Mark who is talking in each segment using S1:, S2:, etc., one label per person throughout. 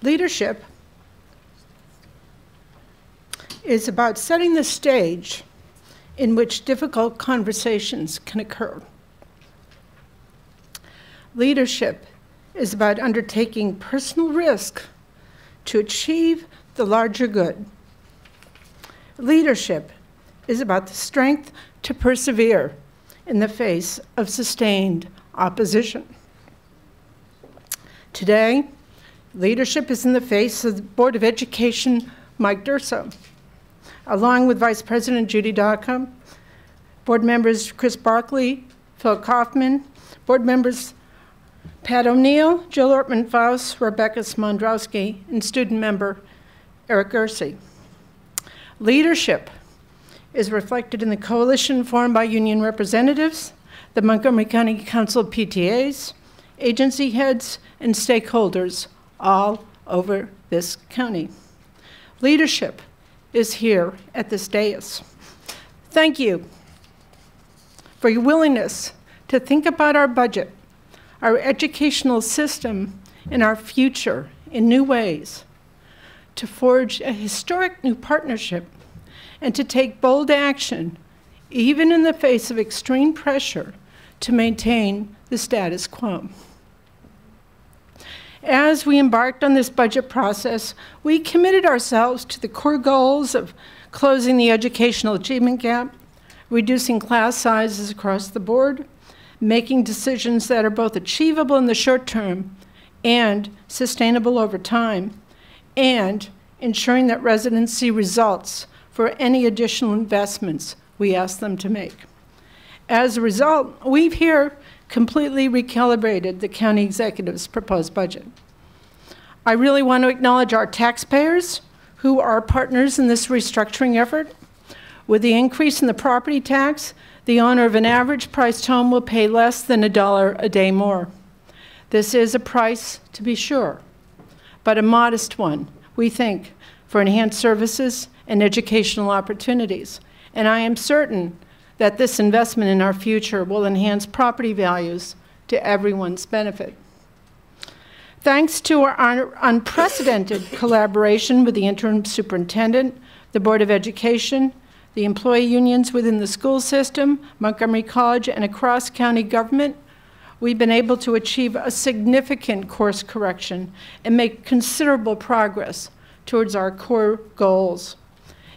S1: Leadership is about setting the stage in which difficult conversations can occur. Leadership is about undertaking personal risk to achieve the larger good. Leadership is about the strength to persevere in the face of sustained opposition. Today, leadership is in the face of the Board of Education, Mike Durso, along with Vice President Judy Dawka, board members Chris Barkley, Phil Kaufman, board members Pat O'Neill, Jill Ortman-Faust, Rebecca Smondrowski, and student member Eric Gersey. Leadership is reflected in the coalition formed by union representatives, the Montgomery County Council PTAs, agency heads, and stakeholders all over this county. Leadership is here at this dais. Thank you for your willingness to think about our budget, our educational system, and our future in new ways, to forge a historic new partnership, and to take bold action, even in the face of extreme pressure, to maintain the status quo. As we embarked on this budget process, we committed ourselves to the core goals of closing the educational achievement gap, reducing class sizes across the board, making decisions that are both achievable in the short term and sustainable over time, and ensuring that residents see results for any additional investments we ask them to make. As a result, we've here completely recalibrated the county executive's proposed budget. I really want to acknowledge our taxpayers, who are partners in this restructuring effort. With the increase in the property tax, the owner of an average-priced home will pay less than $1 a day more. This is a price, to be sure, but a modest one, we think, for enhanced services and educational opportunities. And I am certain that this investment in our future will enhance property values to everyone's benefit. Thanks to our unprecedented collaboration with the interim superintendent, the Board of Education, the employee unions within the school system, Montgomery College, and across county government, we've been able to achieve a significant course correction and make considerable progress towards our core goals.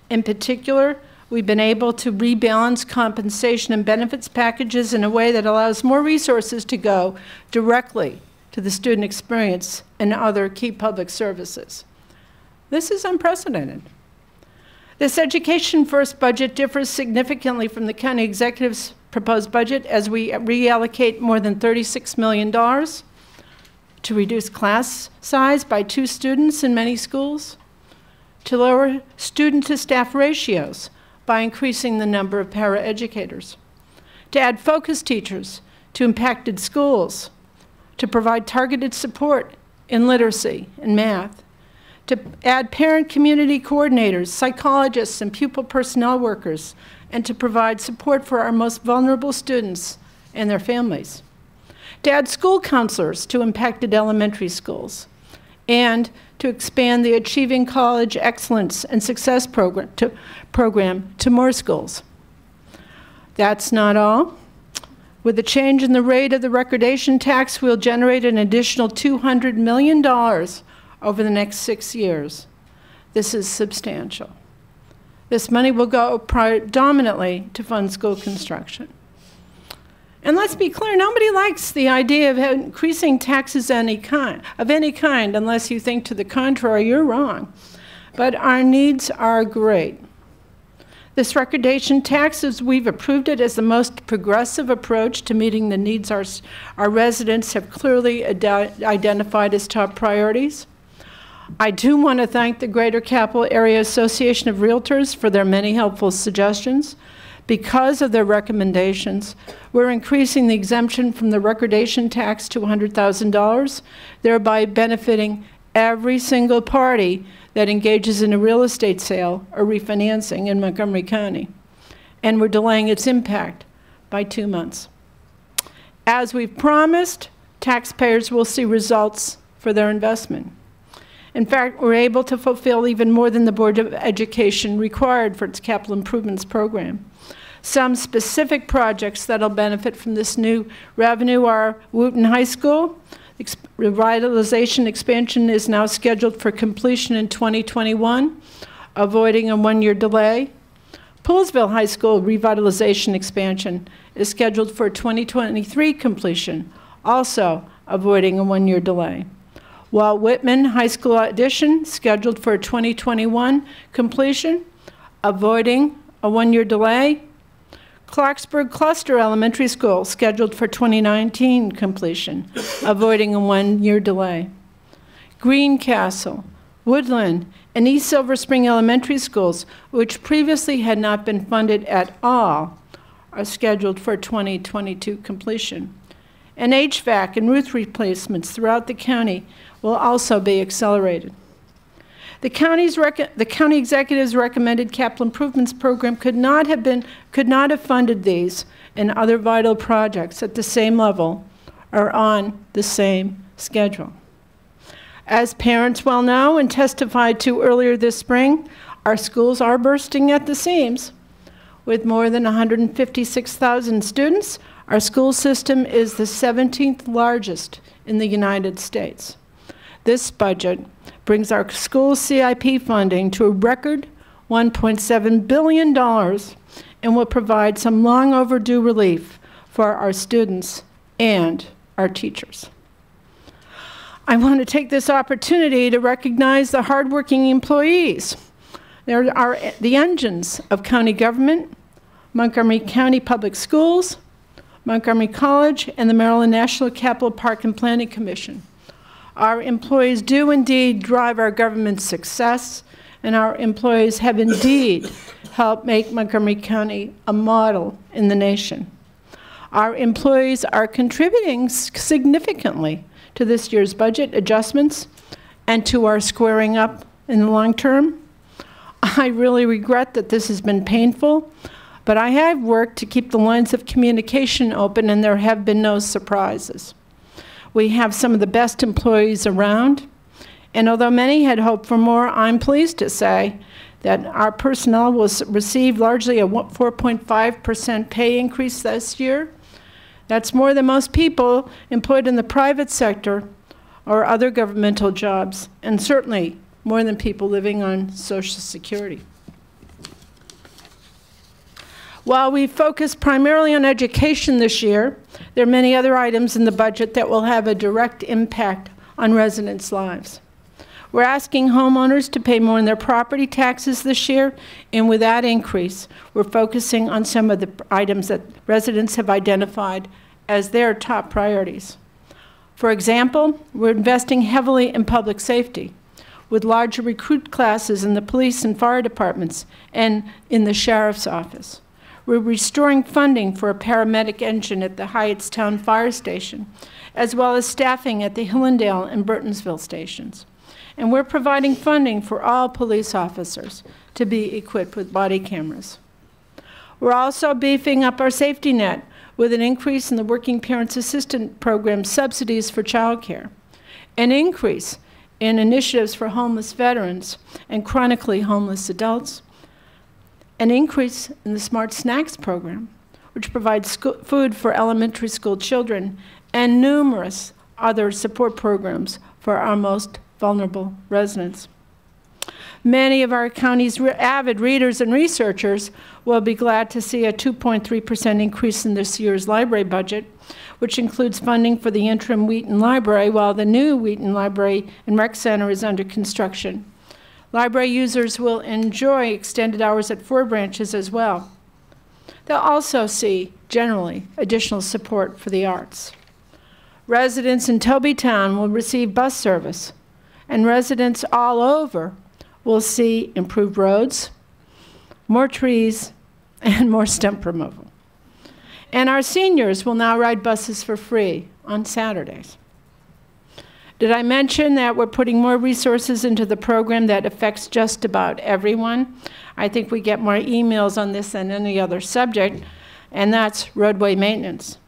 S1: In particular, we've been able to rebalance compensation and benefits packages in a way that allows more resources to go directly to the student experience and other key public services. This is unprecedented. This Education First budget differs significantly from the county executive's proposed budget as we reallocate more than $36 million to reduce class size by 2 students in many schools, to lower student-to-staff ratios by increasing the number of paraeducators, to add focus teachers to impacted schools, to provide targeted support in literacy and math, to add parent community coordinators, psychologists, and pupil personnel workers, and to provide support for our most vulnerable students and their families, to add school counselors to impacted elementary schools, and to expand the Achieving College Excellence and Success program to more schools. That's not all. With the change in the rate of the recordation tax, we'll generate an additional $200 million over the next 6 years. This is substantial. This money will go predominantly to fund school construction. And let's be clear, nobody likes the idea of increasing taxes of any kind, unless you think to the contrary, you're wrong. But our needs are great. This recordation tax, as we've approved it as the most progressive approach to meeting the needs our residents have clearly identified as top priorities. I do want to thank the Greater Capital Area Association of Realtors for their many helpful suggestions. Because of their recommendations, we're increasing the exemption from the recordation tax to $100,000, thereby benefiting every single party that engages in a real estate sale or refinancing in Montgomery County. And we're delaying its impact by 2 months. As we've promised, taxpayers will see results for their investment. In fact, we're able to fulfill even more than the Board of Education required for its capital improvements program. Some specific projects that'll benefit from this new revenue are Wooten High School. Revitalization expansion is now scheduled for completion in 2021, avoiding a one-year delay. Poolsville High School revitalization expansion is scheduled for 2023 completion, also avoiding a one-year delay. While Whitman High School addition scheduled for 2021 completion, avoiding a one-year delay. Clarksburg Cluster Elementary School scheduled for 2019 completion, avoiding a one-year delay. Greencastle, Woodland, and East Silver Spring Elementary Schools, which previously had not been funded at all, are scheduled for 2022 completion. And HVAC and roof replacements throughout the county will also be accelerated. The county executive's recommended capital improvements program could not have funded these and other vital projects at the same level or on the same schedule. As parents well know and testified to earlier this spring, our schools are bursting at the seams. With more than 156,000 students, our school system is the 17th largest in the United States. This budget brings our school CIP funding to a record $1.7 billion and will provide some long overdue relief for our students and our teachers. I want to take this opportunity to recognize the hardworking employees. There are the engines of county government, Montgomery County Public Schools, Montgomery College, and the Maryland National Capital Park and Planning Commission. Our employees do indeed drive our government's success, and our employees have indeed helped make Montgomery County a model in the nation. Our employees are contributing significantly to this year's budget adjustments and to our squaring up in the long term. I really regret that this has been painful, but I have worked to keep the lines of communication open, and there have been no surprises. We have some of the best employees around, and although many had hoped for more, I'm pleased to say that our personnel will receive largely a 4.5% pay increase this year. That's more than most people employed in the private sector or other governmental jobs, and certainly more than people living on Social Security. While we focus primarily on education this year, there are many other items in the budget that will have a direct impact on residents' lives. We're asking homeowners to pay more in their property taxes this year, and with that increase, we're focusing on some of the items that residents have identified as their top priorities. For example, we're investing heavily in public safety, with larger recruit classes in the police and fire departments and in the sheriff's office. We're restoring funding for a paramedic engine at the Hyattstown Fire Station, as well as staffing at the Hillendale and Burtonsville stations. And we're providing funding for all police officers to be equipped with body cameras. We're also beefing up our safety net with an increase in the Working Parents Assistance Program subsidies for childcare, an increase in initiatives for homeless veterans and chronically homeless adults, an increase in the Smart Snacks program, which provides food for elementary school children, and numerous other support programs for our most vulnerable residents. Many of our county's avid readers and researchers will be glad to see a 2.3% increase in this year's library budget, which includes funding for the interim Wheaton Library, while the new Wheaton Library and Rec Center is under construction. Library users will enjoy extended hours at 4 branches as well. They'll also see, generally, additional support for the arts. Residents in Tobytown will receive bus service, and residents all over will see improved roads, more trees, and more stump removal. And our seniors will now ride buses for free on Saturdays. Did I mention that we're putting more resources into the program that affects just about everyone? I think we get more emails on this than any other subject, and that's roadway maintenance.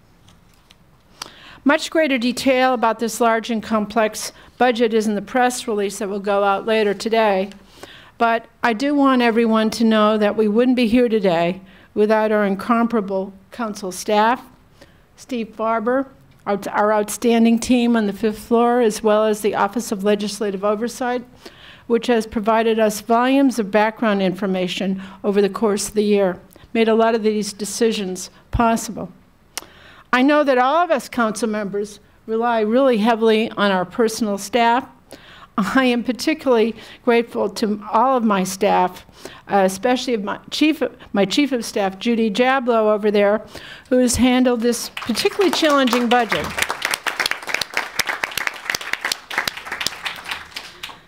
S1: Much greater detail about this large and complex budget is in the press release that will go out later today. But I do want everyone to know that we wouldn't be here today without our incomparable council staff, Steve Farber, our outstanding team on the 5th floor, as well as the Office of Legislative Oversight, which has provided us volumes of background information over the course of the year, made a lot of these decisions possible. I know that all of us council members rely really heavily on our personal staff. I am particularly grateful to all of my staff, especially my chief of staff, Judy Jablow over there, who has handled this particularly challenging budget.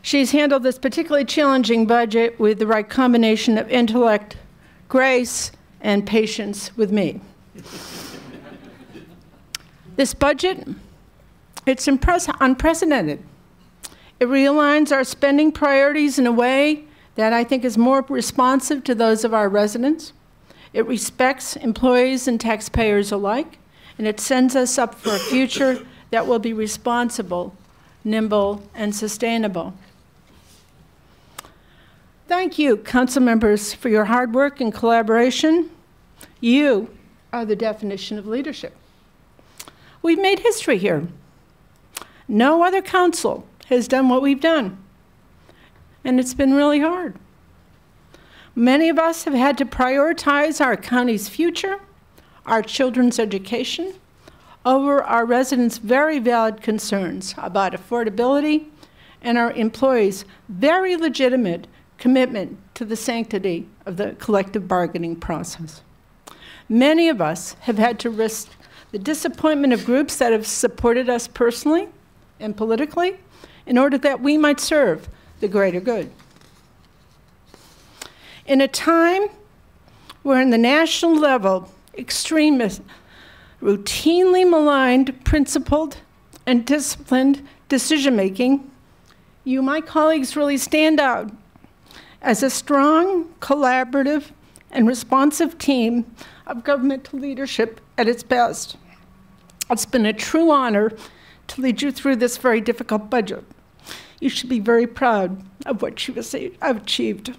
S1: She's handled this particularly challenging budget with the right combination of intellect, grace, and patience with me. This budget, it's unprecedented. It realigns our spending priorities in a way that I think is more responsive to those of our residents. It respects employees and taxpayers alike, and it sends us up for a future that will be responsible, nimble, and sustainable. Thank you, council members, for your hard work and collaboration. You are the definition of leadership. We've made history here. No other council has done what we've done, and it's been really hard. Many of us have had to prioritize our county's future, our children's education, over our residents' very valid concerns about affordability and our employees' very legitimate commitment to the sanctity of the collective bargaining process. Many of us have had to risk the disappointment of groups that have supported us personally and politically in order that we might serve the greater good. In a time where, in the national level, extremists routinely maligned principled and disciplined decision-making, you, my colleagues, really stand out as a strong, collaborative, and responsive team of governmental leadership at its best. It's been a true honor to lead you through this very difficult budget. You should be very proud of what you have achieved.